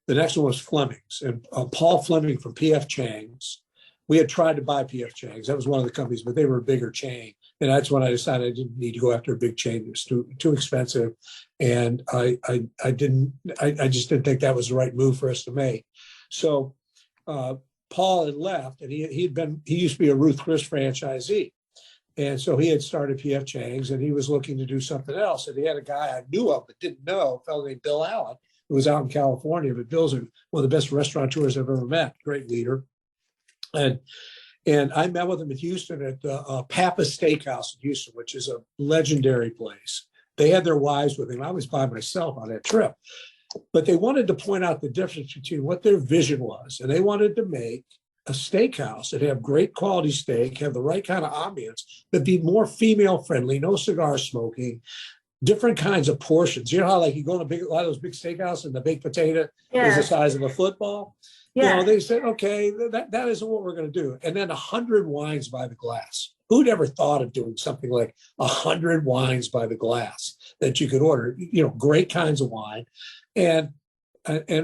the next one was Fleming's, and Paul Fleming from P.F. Chang's. We had tried to buy P.F. Chang's. That was one of the companies, but they were a bigger chain. And that's when I decided I didn't need to go after a big chain. It was too expensive. And I just didn't think that was the right move for us to make. So Paul had left, and he used to be a Ruth Chris franchisee. And so he had started P.F. Chang's, and he was looking to do something else. And he had a guy I knew of but didn't know, a fellow named Bill Allen, who was out in California. But Bill's one of the best restaurateurs I've ever met, great leader. And I met with him in Houston at Pappas Steakhouse in Houston, which is a legendary place. They had their wives with him. I was by myself on that trip. But they wanted to point out the difference between what their vision was. And they wanted to make a steakhouse that have great quality steak, have the right kind of ambience, but be more female friendly, no cigar smoking, different kinds of portions. You know how like you go to a lot of those big steakhouses and the baked potato is the size of a football? Yeah. You know, they said, okay, that isn't what we're going to do. And then 100 wines by the glass. Who'd ever thought of doing something like 100 wines by the glass that you could order, you know, great kinds of wine. And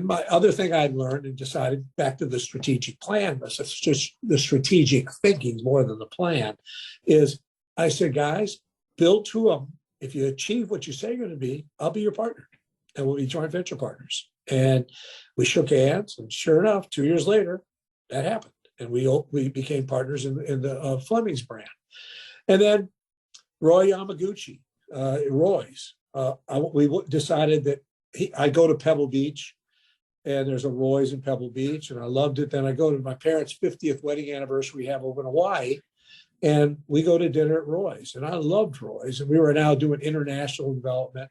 my other thing I'd learned and decided back to the strategic plan, just the strategic thinking more than the plan, is I said, guys, build two of them. If you achieve what you say you're going to be, I'll be your partner and we'll be joint venture partners. And we shook hands, and sure enough, 2 years later, that happened. And we became partners in the Fleming's brand. And then Roy Yamaguchi, Roy's, we decided that I go to Pebble Beach, and there's a Roy's in Pebble Beach, and I loved it. Then I go to my parents' 50th wedding anniversary we have over in Hawaii, and we go to dinner at Roy's. And I loved Roy's, and we were now doing international development.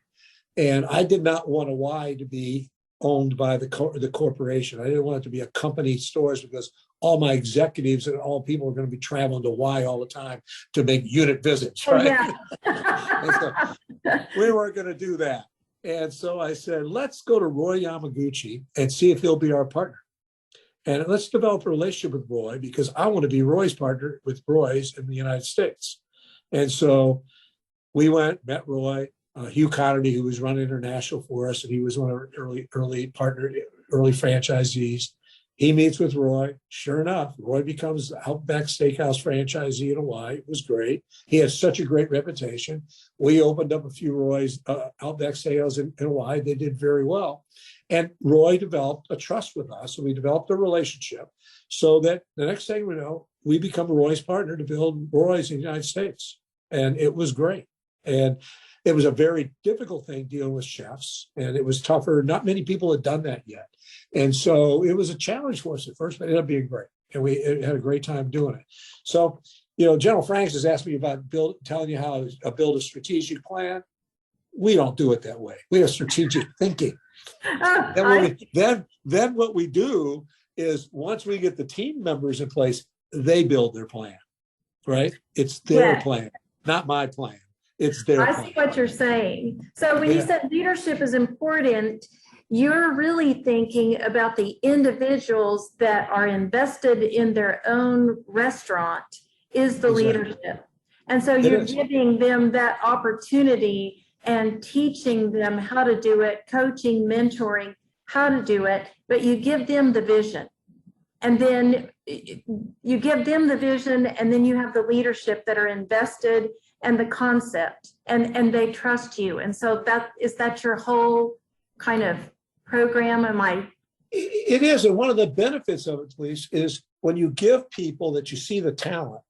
And I did not want Hawaii to be owned by the corporation. I didn't want it to be a company stores because all my executives and all people are going to be traveling to Hawaii all the time to make unit visits, right? Yeah. So we weren't going to do that. And so I said, let's go to Roy Yamaguchi and see if he'll be our partner. And let's develop a relationship with Roy because I want to be Roy's partner with Roy's in the United States. And so we went, met Roy. Hugh Connerty, who was running international for us, and he was one of our early franchisees. He meets with Roy. Sure enough, Roy becomes the Outback Steakhouse franchisee in Hawaii. It was great. He has such a great reputation. We opened up a few Roy's Outback Steakhouse in Hawaii. They did very well. And Roy developed a trust with us, and we developed a relationship so that the next thing we know, we become Roy's partner to build Roy's in the United States. And it was great. And it was a very difficult thing dealing with chefs, and it was tougher. Not many people had done that yet. And so it was a challenge for us at first, but it ended up being great. And we had a great time doing it. So, you know, General Franks has asked me about telling you how to build a strategic plan. We don't do it that way. We have strategic thinking. Then what we do is once we get the team members in place, they build their plan, right? It's their plan, not my plan. It's their plan. I see what you're saying. So when you said leadership is important, you're really thinking about the individuals that are invested in their own restaurant is the leadership. And so you're giving them that opportunity and teaching them how to do it, coaching, mentoring, how to do it, but you give them the vision. And then you give them the vision, and then you have the leadership that are invested and the concept, and they trust you. And so is that your whole kind of program? It is. And one of the benefits of it, please, is when you give people that you see the talent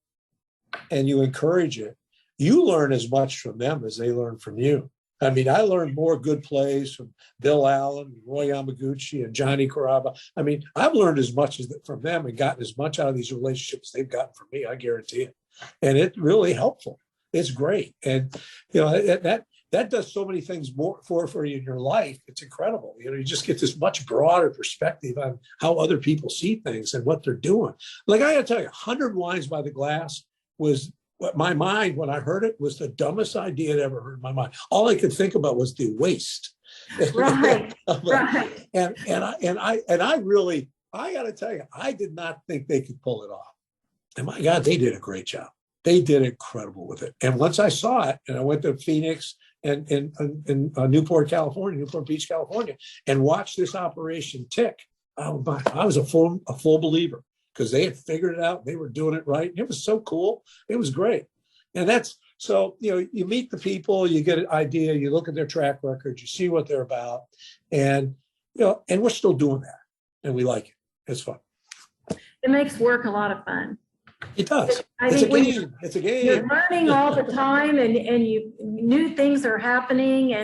and you encourage it, you learn as much from them as they learn from you. I mean, I learned more good plays from Bill Allen, Roy Yamaguchi, and Johnny Caraba. I mean, I've learned as much from them and gotten as much out of these relationships they've gotten from me, I guarantee it. And it's really helpful. It's great. And, you know, that does so many things more for you in your life. It's incredible. You just get this much broader perspective on how other people see things and what they're doing. Like I got to tell you, 100 wines by the glass was what my mind, when I heard it, was the dumbest idea I'd ever heard in my mind. All I could think about was the waste. Right. Right. And I really, I got to tell you, I did not think they could pull it off. And my God, they did a great job. They did incredible with it. And once I saw it, and I went to Phoenix and Newport Beach, California, and watched this operation tick, I was a full believer, because they had figured it out. They were doing it right. It was so cool. It was great. And that's, so, you meet the people, you get an idea, you look at their track record, you see what they're about. And, and we're still doing that. And we like it. It's fun. It makes work a lot of fun. It does. It's a game. It's a game. You're learning all the time, and new things are happening,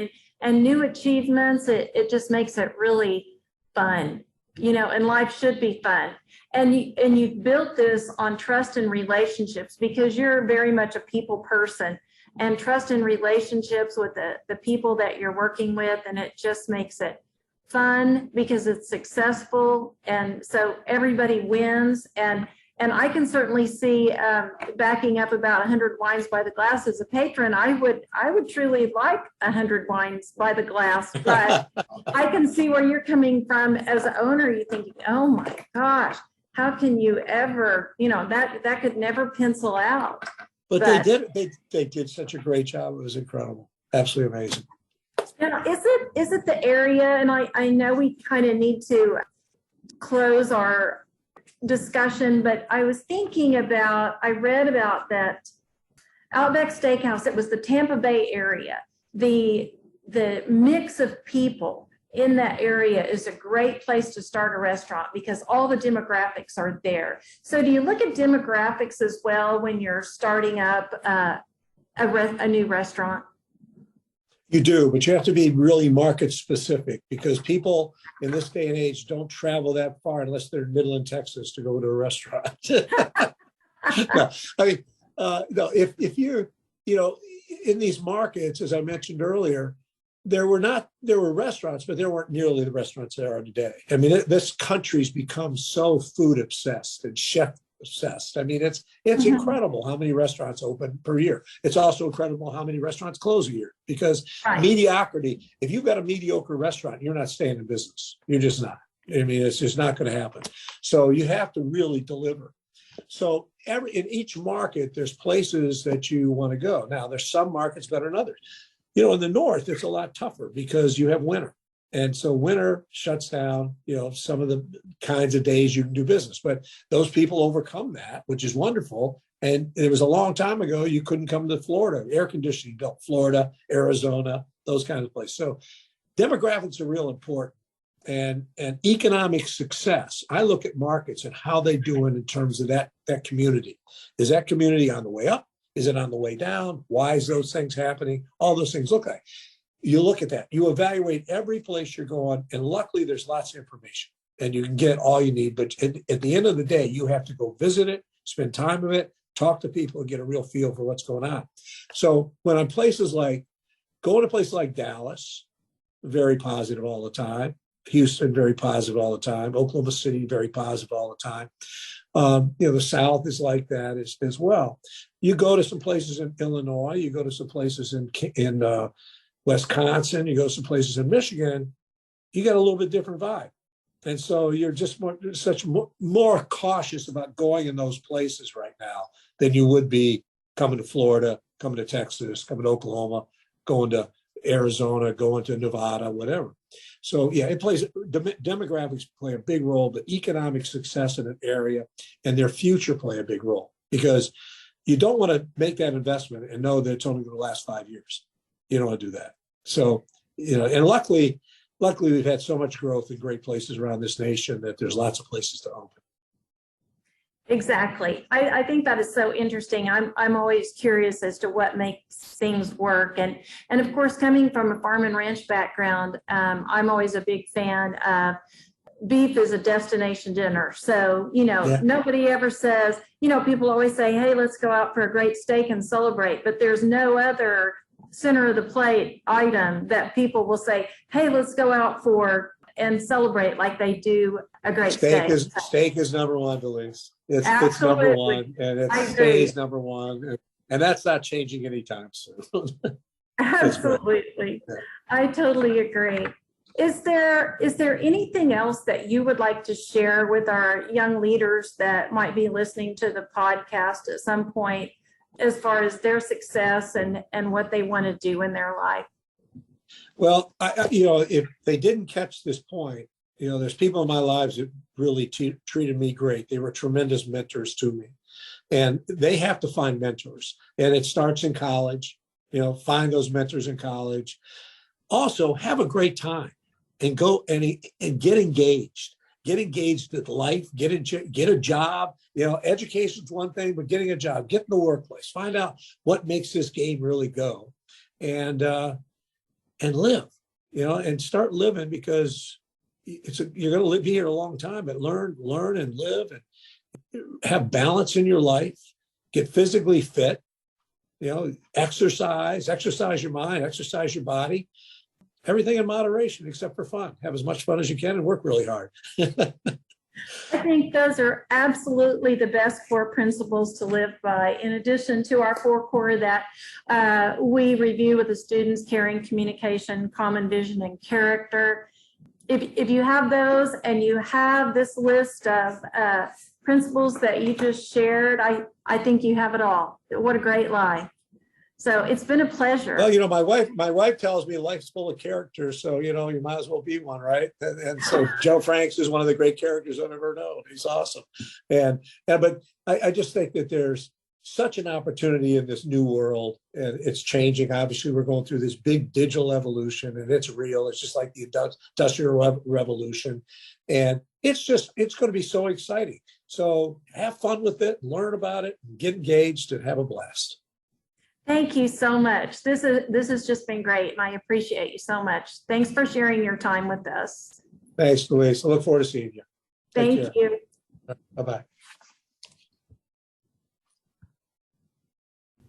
and new achievements. It just makes it really fun, and life should be fun. And you've built this on trust and relationships, because you're very much a people person, and trust and relationships with the people that you're working with. And it just makes it fun because it's successful. And so everybody wins. And I can certainly see backing up about 100 wines by the glass as a patron. I would truly like 100 wines by the glass, but I can see where you're coming from as an owner. You're thinking, oh my gosh, how can you ever, that could never pencil out. But they did such a great job. It was incredible. Absolutely amazing. And is it the area? And I know we kind of need to close our discussion, but I was thinking I read about that Outback Steakhouse. It was the Tampa Bay area. The mix of people in that area is a great place to start a restaurant, because all the demographics are there. So do you look at demographics as well when you're starting up a new restaurant? You do, but you have to be really market specific, because people in this day and age don't travel that far unless they're in Midland, Texas, to go to a restaurant. No, I mean, no, if you're, in these markets, as I mentioned earlier, there were restaurants, but there weren't nearly the restaurants there are today. I mean, this country's become so food obsessed and chef obsessed. I mean, it's incredible how many restaurants open per year. It's also incredible how many restaurants close a year, because mediocrity, if you've got a mediocre restaurant, you're not staying in business. You're just not. I mean, it's just not going to happen. So you have to really deliver. So in each market, there's places that you want to go. Now, there's some markets better than others. In the North, it's a lot tougher because you have winter. And so winter shuts down, some of the kinds of days you can do business. But those people overcome that, which is wonderful. And it was a long time ago, you couldn't come to Florida. Air conditioning built Florida, Arizona, those kinds of places. So demographics are real important. And economic success. I look at markets and how they do it in terms of that community. Is that community on the way up? Is it on the way down? Why is those things happening? All those things look like. You look at that. You evaluate every place you're going, and luckily there's lots of information, and you can get all you need. But at the end of the day, you have to go visit it, spend time with it, talk to people, and get a real feel for what's going on. So when I'm going to places like Dallas, very positive all the time. Houston, very positive all the time. Oklahoma City, very positive all the time. The South is like that as well. You go to some places in Illinois, you go to some places in Wisconsin, you go to some places in Michigan, you got a little bit different vibe. And so you're just more cautious about going in those places right now than you would be coming to Florida, coming to Texas, coming to Oklahoma, going to Arizona, going to Nevada, whatever. So yeah, demographics play a big role, but economic success in an area and their future play a big role, because you don't want to make that investment and know that it's only going to last 5 years. You don't want to do that. So, and luckily we've had so much growth in great places around this nation that there's lots of places to open. Exactly. I think that is so interesting. I'm always curious as to what makes things work. And of course, coming from a farm and ranch background, I'm always a big fan of beef is a destination dinner. So, Nobody ever says, people always say, hey, let's go out for a great steak and celebrate. But there's no other center of the plate item that people will say, hey, let's go out for and celebrate like they do a great steak. Steak is number one, Delise. It's Absolutely. number one, and it stays number one. And that's not changing anytime soon. Absolutely. Yeah. I totally agree. Is there anything else that you would like to share with our young leaders that might be listening to the podcast at some point as far as their success and what they want to do in their life? Well, if they didn't catch this point, there's people in my lives that really treated me great. They were tremendous mentors to me, and they have to find mentors. And it starts in college. Find those mentors in college. Also, have a great time and go and get engaged. Get engaged with life. Get a job. Education's one thing, but getting a job, get in the workplace, find out what makes this game really go, and live. And start living, because you're going to be here a long time. But learn and live and have balance in your life. Get physically fit. Exercise your mind, exercise your body, everything in moderation except for fun. Have as much fun as you can and work really hard. I think those are absolutely the best 4 principles to live by. In addition to our 4 core that we review with the students: caring, communication, common vision, and character. If you have those and you have this list of principles that you just shared, I think you have it all. What a great life. So it's been a pleasure. Well, my wife tells me life's full of characters, so you might as well be one, right? And so Joe Franks is one of the great characters I've ever known. He's awesome. But I just think that there's such an opportunity in this new world, and it's changing. Obviously, we're going through this big digital evolution, and it's real. It's just like the industrial revolution, and it's going to be so exciting. So have fun with it, learn about it, get engaged, and have a blast. Thank you so much. This has just been great, and I appreciate you so much. Thanks for sharing your time with us. Thanks, Louise. I look forward to seeing you. Thank you. Bye-bye.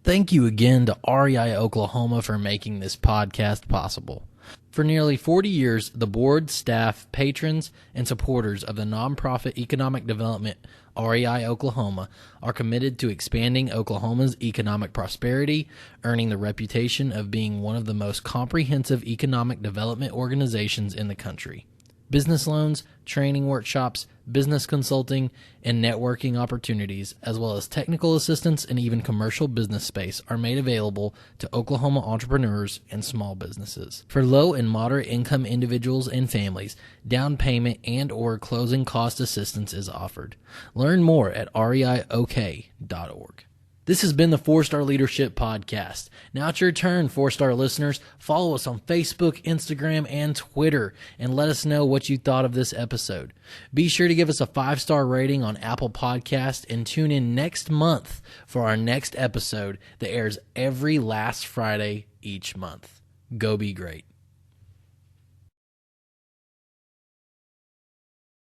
Thank you again to REI Oklahoma for making this podcast possible. For nearly 40 years, the board, staff, patrons, and supporters of the nonprofit economic development REI Oklahoma are committed to expanding Oklahoma's economic prosperity, earning the reputation of being one of the most comprehensive economic development organizations in the country. Business loans, training workshops, business consulting, and networking opportunities, as well as technical assistance and even commercial business space, are made available to Oklahoma entrepreneurs and small businesses. For low and moderate income individuals and families, down payment and or closing cost assistance is offered. Learn more at reiok.org. This has been the 4-Star Leadership Podcast. Now it's your turn, 4-Star listeners. Follow us on Facebook, Instagram, and Twitter, and let us know what you thought of this episode. Be sure to give us a 5-star rating on Apple Podcast, and tune in next month for our next episode that airs every last Friday each month. Go be great.